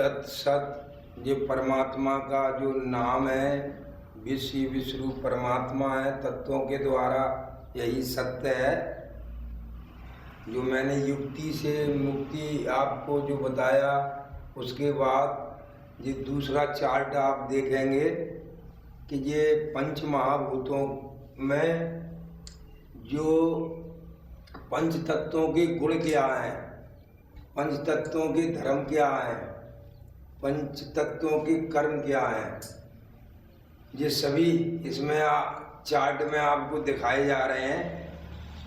तत्सत ये परमात्मा का जो नाम है, विश्वरूप परमात्मा है, तत्वों के द्वारा यही सत्य है। जो मैंने युक्ति से मुक्ति आपको जो बताया, उसके बाद ये दूसरा चार्ट आप देखेंगे कि ये पंच महाभूतों में जो पंच तत्वों के गुण क्या हैं, पंच तत्वों के धर्म क्या हैं, पंच तत्वों के कर्म क्या हैं, ये सभी इसमें चार्ट में आपको दिखाए जा रहे हैं।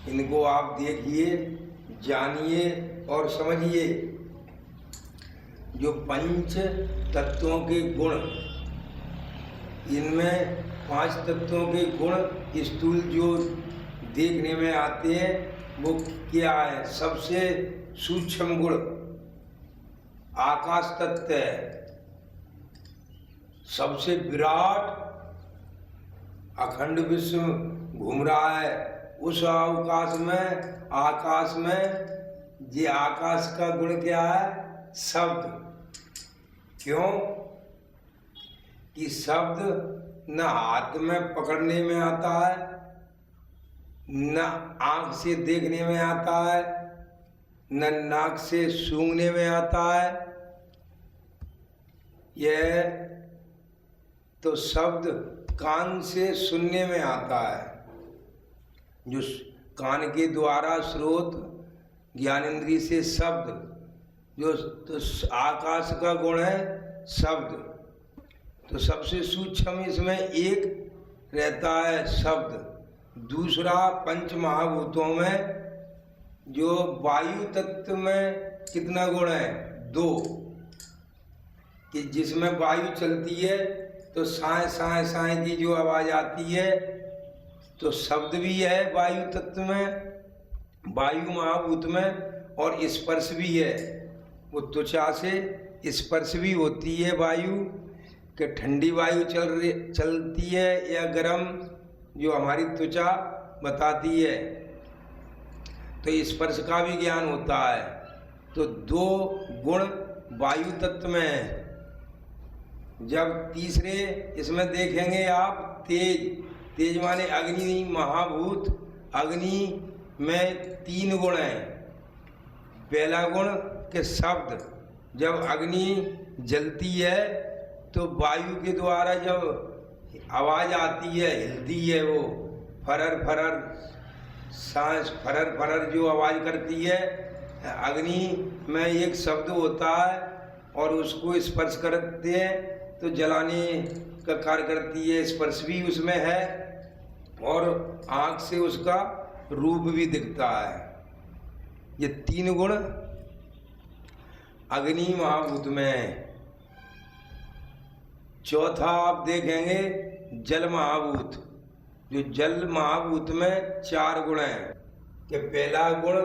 इनको आप देखिए, जानिए और समझिए। जो पंच तत्वों के गुण, इनमें पांच तत्वों के गुण स्थूल जो देखने में आते हैं वो क्या है? सबसे सूक्ष्म गुण आकाश तत्व है, सबसे विराट अखंड विश्व घूम रहा है। उस आकाश में ये आकाश का गुण क्या है? शब्द। क्यों कि शब्द न हाथ में पकड़ने में आता है, न आंख से देखने में आता है, न नाक से सूंघने में आता है। यह तो शब्द कान से सुनने में आता है। जो कान के द्वारा स्रोत ज्ञानेंद्रिय से शब्द, जो तो आकाश का गुण है शब्द। तो सबसे सूक्ष्म इसमें एक रहता है शब्द। दूसरा पंच महाभूतों में जो वायु तत्व में कितना गुण है? 2। कि जिसमें वायु चलती है तो साए साए साए की जो आवाज आती है, तो शब्द भी है वायु तत्व में, वायु महाभूत में। और स्पर्श भी है, वो त्वचा से स्पर्श भी होती है वायु, कि ठंडी वायु चलती है या गर्म, जो हमारी त्वचा बताती है। तो स्पर्श का भी ज्ञान होता है। तो 2 गुण वायु तत्व में है। जब तीसरे इसमें देखेंगे आप तेज माने अग्नि महाभूत। अग्नि में 3 गुण हैं। पहला गुण के शब्द, जब अग्नि जलती है तो वायु के द्वारा जब आवाज आती है, हिलती है, वो फरर फरर सांस फरर फरर जो आवाज करती है, अग्नि में एक शब्द होता है। और उसको स्पर्श करते हैं तो जलाने का कार्य करती है, स्पर्श भी उसमें है। और आँख से उसका रूप भी दिखता है। ये 3 गुण अग्नि महाभूत में है। चौथा आप देखेंगे जल महाभूत। जो जल महाभूत में 4 गुण हैं। कि पहला गुण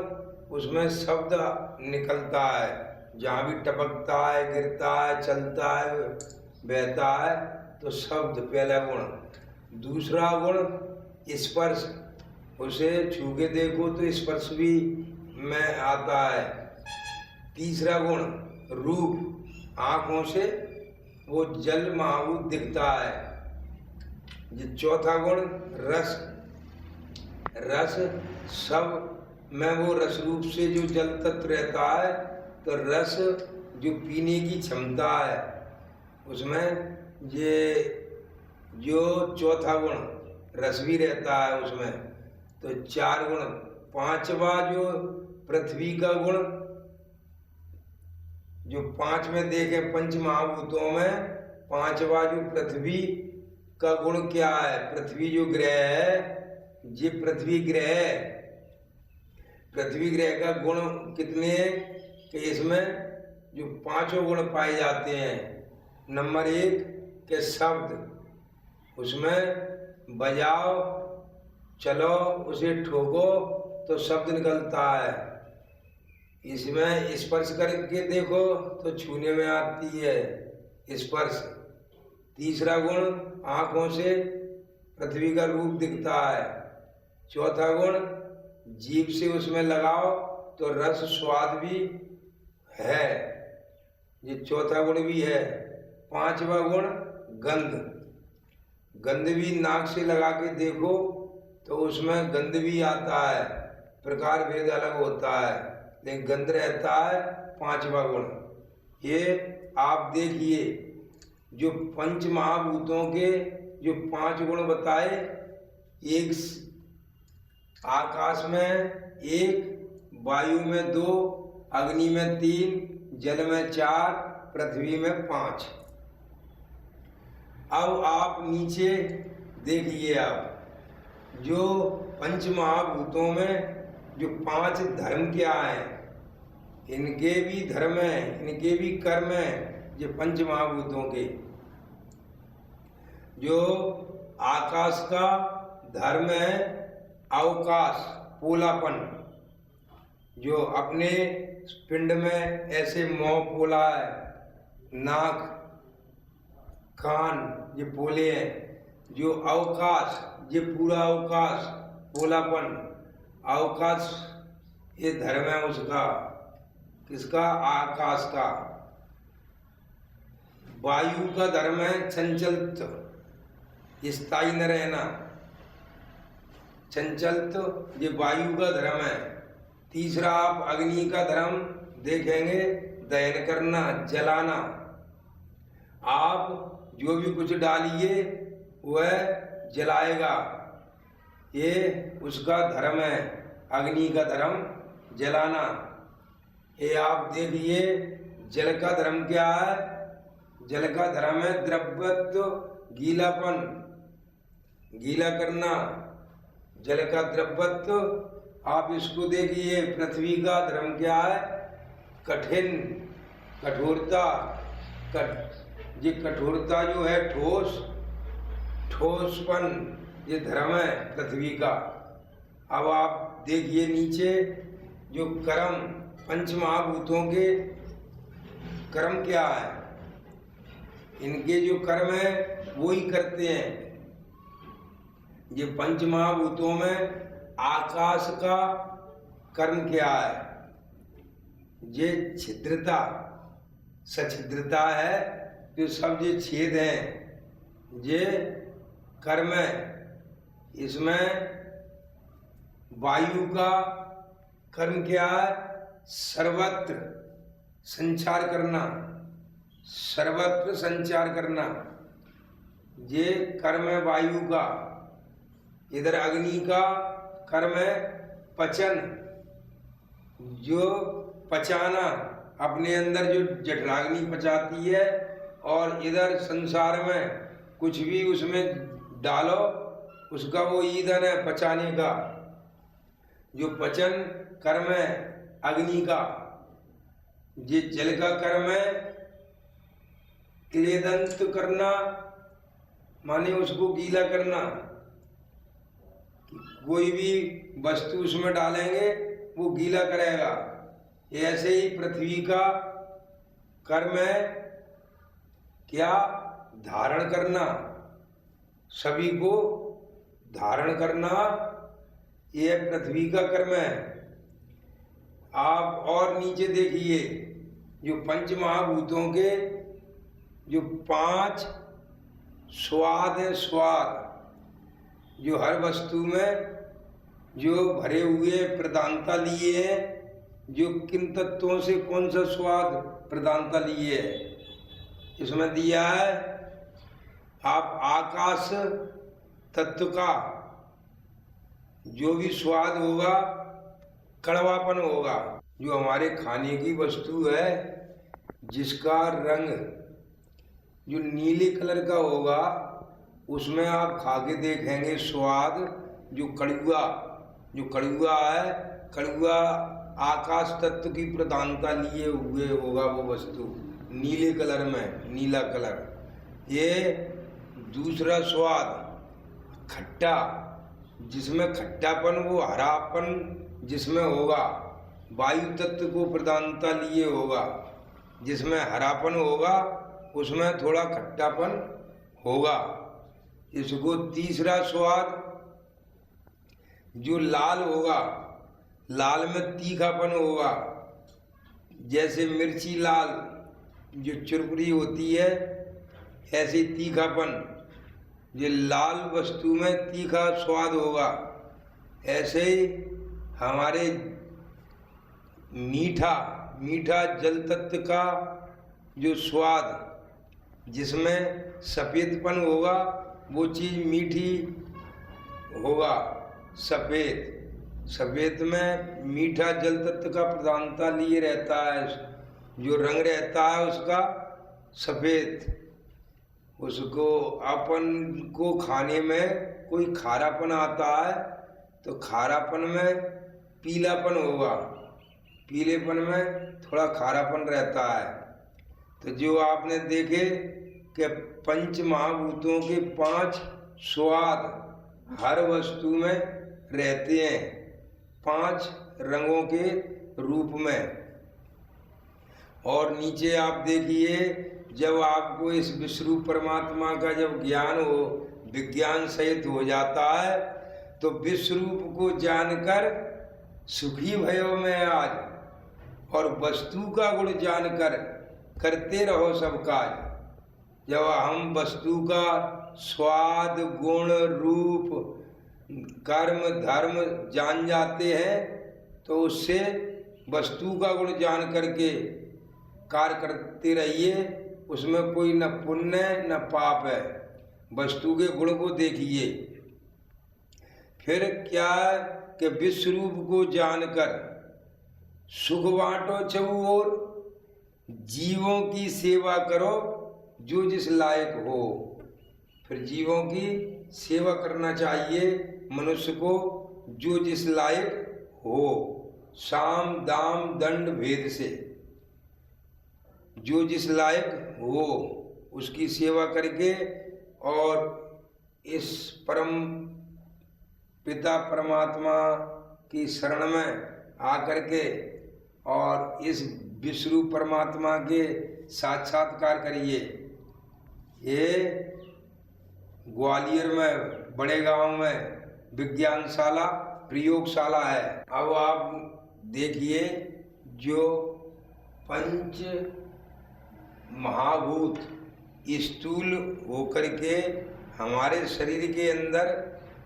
उसमें शब्द निकलता है, जहाँ भी टपकता है, गिरता है, चलता है, बहता है, तो शब्द पहला गुण। दूसरा गुण स्पर्श, उसे छू के देखो तो स्पर्श भी में आता है। तीसरा गुण रूप, आँखों से वो जल महाभूत दिखता है। ये चौथा गुण रस। रस सब में वो रस रूप से जो जल तत्व रहता है, तो रस जो पीने की क्षमता है उसमें ये जो चौथा गुण रस भी रहता है उसमें। तो 4 गुण। 5वां जो पृथ्वी का गुण, जो 5 में देखे पंच महाभूतों में 5वां जो पृथ्वी का गुण क्या है? पृथ्वी जो ग्रह है, ये पृथ्वी ग्रह का गुण कितने कि इसमें जो 5 गुण पाए जाते हैं। नंबर 1 के शब्द, उसमें बजाओ, चलो, उसे ठोको तो शब्द निकलता है। इसमें स्पर्श करके देखो तो छूने में आती है स्पर्श। तीसरा गुण आँखों से पृथ्वी का रूप दिखता है। चौथा गुण जीभ से उसमें लगाओ तो रस स्वाद भी है। ये चौथा गुण भी है। पांचवा गुण गंध। गंध भी नाक से लगा के देखो तो उसमें गंध भी आता है, प्रकार भेद अलग होता है, लेकिन गंध रहता है। पांचवा गुण ये आप देखिए, जो पंच महाभूतों के जो 5 गुण बताए, एक आकाश में 1, वायु में 2, अग्नि में 3, जल में 4, पृथ्वी में 5। अब आप नीचे देखिए, आप जो पंच महाभूतों में जो 5 धर्म क्या है, इनके भी धर्म है, इनके भी कर्म है। जो पंच महाभूतों के जो आकाश का धर्म है अवकाश, पोलापन, जो अपने पिंड में ऐसे मुंह पोला है, नाक कान ये पोले हैं। जो अवकाश, ये पूरा अवकाश, पोलापन, अवकाश ये धर्म है उसका, किसका? आकाश का। वायु का धर्म है चंचलत्व, स्थायी न रहना, चंचलत्व, ये वायु का धर्म है। तीसरा आप अग्नि का धर्म देखेंगे, दहन करना, जलाना। आप जो भी कुछ डालिए वह जलाएगा, ये उसका धर्म है, अग्नि का धर्म जलाना। ये आप देखिए, जल का धर्म क्या है? जल का धर्म है द्रव्यत्व, गीलापन, गीला करना, जल का द्रव्यत्व। आप इसको देखिए, पृथ्वी का धर्म क्या है? कठिन, कठोरता, ये कठोरता जो है, ठोस, ठोसपन, ये धर्म है पृथ्वी का। अब आप देखिए नीचे, जो कर्म, पंच महाभूतों के कर्म क्या है, इनके जो कर्म है वो ही करते हैं। ये पंच महाभूतों में आकाश का कर्म क्या है? ये छिद्रता, सछिद्रता है, जो सब ये छेद हैं, ये कर्म है। इसमें वायु का कर्म क्या है? सर्वत्र संचार करना, सर्वत्र संचार करना, ये कर्म है वायु का। इधर अग्नि का कर्म है पचन, जो पचाना, अपने अंदर जो जठराग्नि पचाती है, और इधर संसार में कुछ भी उसमें डालो, उसका वो ईंधन है पचाने का। जो पचन कर्म है अग्नि का। ये जल का कर्म है क्लेदंत करना, माने उसको गीला करना। कोई भी वस्तु उसमें डालेंगे वो गीला करेगा। ऐसे ही पृथ्वी का कर्म है क्या? धारण करना, सभी को धारण करना, ये पृथ्वी का कर्म है। आप और नीचे देखिए, जो पंच महाभूतों के जो 5 स्वाद है, स्वाद, जो हर वस्तु में जो भरे हुए प्रधानता लिए हैं, जो किन तत्वों से कौन सा स्वाद प्रधानता लिए है, इसमें दिया है। आप आकाश तत्व का जो भी स्वाद होगा, कड़वापन होगा। जो हमारे खाने की वस्तु है, जिसका रंग जो नीले कलर का होगा, उसमें आप खा के देखेंगे स्वाद, जो कड़ुआ है, कड़ुआ आकाश तत्व की प्रधानता लिए हुए होगा वो वस्तु, नीले कलर में, नीला कलर। ये दूसरा स्वाद खट्टा, जिसमें खट्टापन, वो हरापन जिसमें होगा, वायु तत्व को प्रधानता लिए होगा। जिसमें हरापन होगा उसमें थोड़ा खट्टापन होगा। इसको तीसरा स्वाद जो लाल होगा, लाल में तीखापन होगा, जैसे मिर्ची लाल, जो चुरपुरी होती है, ऐसे तीखापन, जो लाल वस्तु में तीखा स्वाद होगा, ऐसे ही हमारे मीठा जल तत्व का जो स्वाद, जिसमें सफ़ेदपन होगा, वो चीज़ मीठी होगा। सफ़ेद में मीठा जल तत्व का प्रधानता लिए रहता है, जो रंग रहता है उसका सफ़ेद। उसको अपन को खाने में कोई खारापन आता है तो खारापन में पीलापन होगा, पीलेपन में थोड़ा खारापन रहता है। तो जो आपने देखे कि पंच महाभूतों के 5 स्वाद हर वस्तु में रहते हैं, 5 रंगों के रूप में। और नीचे आप देखिए, जब आपको इस विश्वरूप परमात्मा का जब ज्ञान हो, विज्ञान सहित हो जाता है, तो विश्वरूप को जानकर सुखी भयो में आज, और वस्तु का गुण जानकर करते रहो सब काज। जब हम वस्तु का स्वाद, गुण, रूप, कर्म, धर्म जान जाते हैं, तो उससे वस्तु का गुण जान करके कार्य करते रहिए। उसमें कोई न पुण्य न पाप है, वस्तु के गुण को देखिए। फिर क्या है कि विश्वरूप को जानकर सुख बांटो चहु ओर, जीवों की सेवा करो जो जिस लायक हो। फिर जीवों की सेवा करना चाहिए मनुष्य को, जो जिस लायक हो, साम दाम दंड भेद से, जो जिस लायक हो उसकी सेवा करके, और इस परम पिता परमात्मा की शरण में आकर के और इस विश्वरूप परमात्मा के साक्षात्कार करिए। ये ग्वालियर में बड़े गांव में विज्ञानशाला प्रयोगशाला है। अब आप देखिए, जो पंच महाभूत स्थूल होकर के हमारे शरीर के अंदर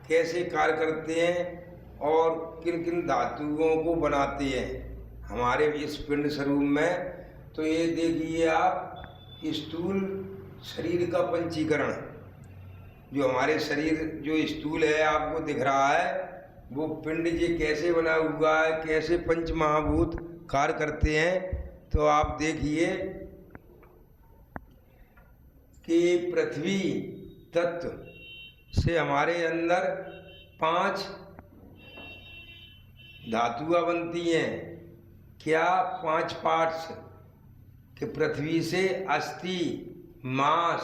कैसे कार्य करते हैं और किन किन धातुओं को बनाते हैं हमारे इस पिंड स्वरूप में। तो ये देखिए आप, स्थूल शरीर का पंचीकरण, जो हमारे शरीर जो स्थूल है आपको दिख रहा है, वो पिंड ये कैसे बना हुआ है, कैसे पंच महाभूत कार्य करते हैं। तो आप देखिए कि पृथ्वी तत्व से हमारे अंदर 5 धातुआं बनती हैं। क्या 5 पार्ट्स कि पृथ्वी से अस्थि, मांस,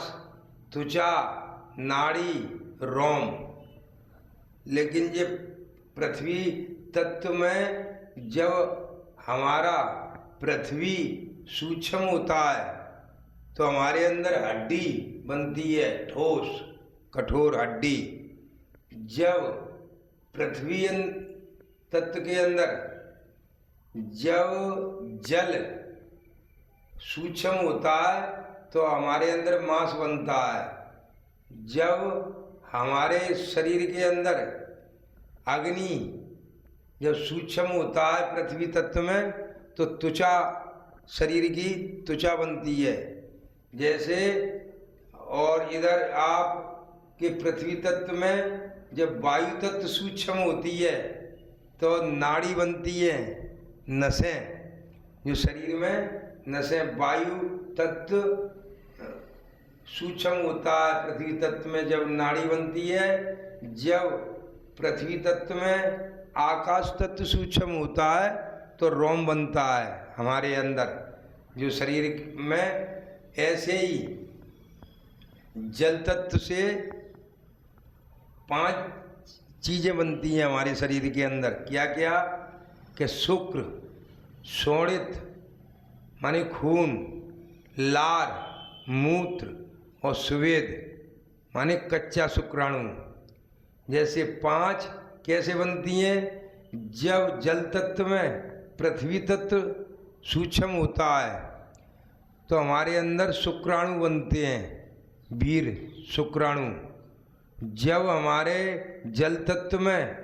त्वचा, नाड़ी, रोम। लेकिन ये पृथ्वी तत्व में जब हमारा पृथ्वी सूक्ष्म होता है तो हमारे अंदर हड्डी बनती है, ठोस कठोर हड्डी। जब पृथ्वी तत्व के अंदर जब जल सूक्ष्म होता है तो हमारे अंदर मांस बनता है। जब हमारे शरीर के अंदर अग्नि जब सूक्ष्म होता है पृथ्वी तत्व में, तो त्वचा, शरीर की त्वचा बनती है जैसे। और इधर आप के पृथ्वी तत्व में जब वायु तत्व सूक्ष्म होती है तो नाड़ी बनती है, नसें, जो शरीर में नसें, वायु तत्व सूक्ष्म होता है पृथ्वी तत्व में जब नाड़ी बनती है। जब पृथ्वी तत्व में आकाश तत्व सूक्ष्म होता है तो रोम बनता है हमारे अंदर जो शरीर में। ऐसे ही जल तत्व से 5 चीज़ें बनती हैं हमारे शरीर के अंदर। क्या क्या कि शुक्र, शोणित माने खून, लार, मूत्र और स्वेद माने कच्चा शुक्राणु। जैसे 5 कैसे बनती हैं? जब जल तत्व में पृथ्वी तत्व सूक्ष्म होता है तो हमारे अंदर शुक्राणु बनते हैं, वीर शुक्राणु। जब हमारे जल तत्व में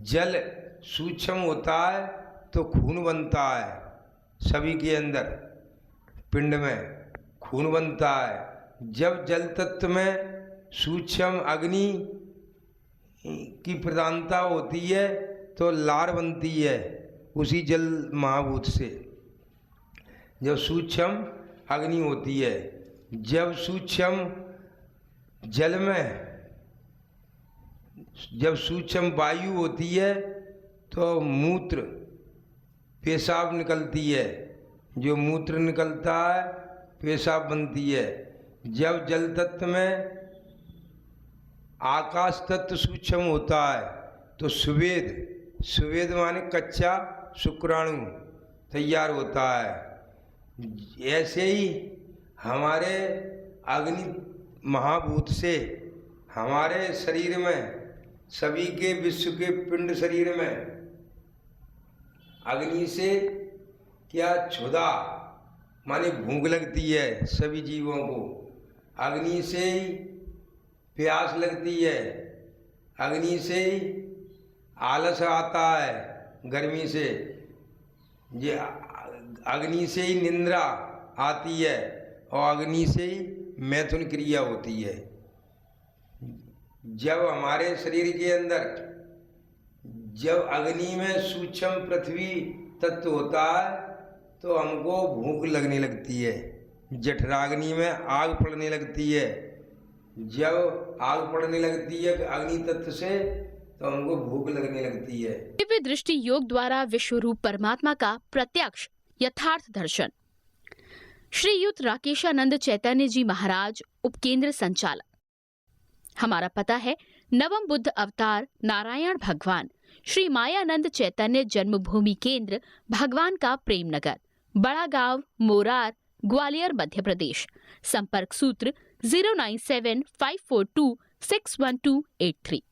जल सूक्ष्म होता है तो खून बनता है। सभी के अंदर पिंड में खून बनता है। जब जल तत्व में सूक्ष्म अग्नि की प्रधानता होती है तो लार बनती है उसी जल महाभूत से। जब सूक्ष्म अग्नि होती है, जब सूक्ष्म जल में जब सूक्ष्म वायु होती है तो मूत्र पेशाब निकलती है। जो मूत्र निकलता है पेशाब बनती है। जब जल तत्व में आकाश तत्व सूक्ष्म होता है तो सुवेद, सुवेद माने कच्चा शुक्राणु तैयार होता है। ऐसे ही हमारे अग्नि महाभूत से हमारे शरीर में, सभी के विश्व के पिंड शरीर में अग्नि से क्या क्षुधा माने भूख लगती है। सभी जीवों को अग्नि से ही प्यास लगती है, अग्नि से ही आलस आता है गर्मी से, ये अग्नि से ही निंद्रा आती है और अग्नि से ही मैथुन क्रिया होती है। जब हमारे शरीर के अंदर जब अग्नि में सूक्ष्म पृथ्वी तत्व होता है तो हमको भूख लगने लगती है। जठराग्नि में आग पड़ने लगती है। जब आग पड़ने लगती है अग्नि तत्व से तो हमको भूख लगने लगती है। दिव्य दृष्टि योग द्वारा विश्व रूप परमात्मा का प्रत्यक्ष यथार्थ दर्शन। श्रीयुत राकेशानंद चैतन्य जी महाराज, उपकेंद्र संचालक। हमारा पता है नवम बुद्ध अवतार नारायण भगवान श्री मायानंद चैतन्य जन्मभूमि केंद्र, भगवान का प्रेम नगर, बड़ा गांव, मोरार, ग्वालियर, मध्य प्रदेश। संपर्क सूत्र 09754261283।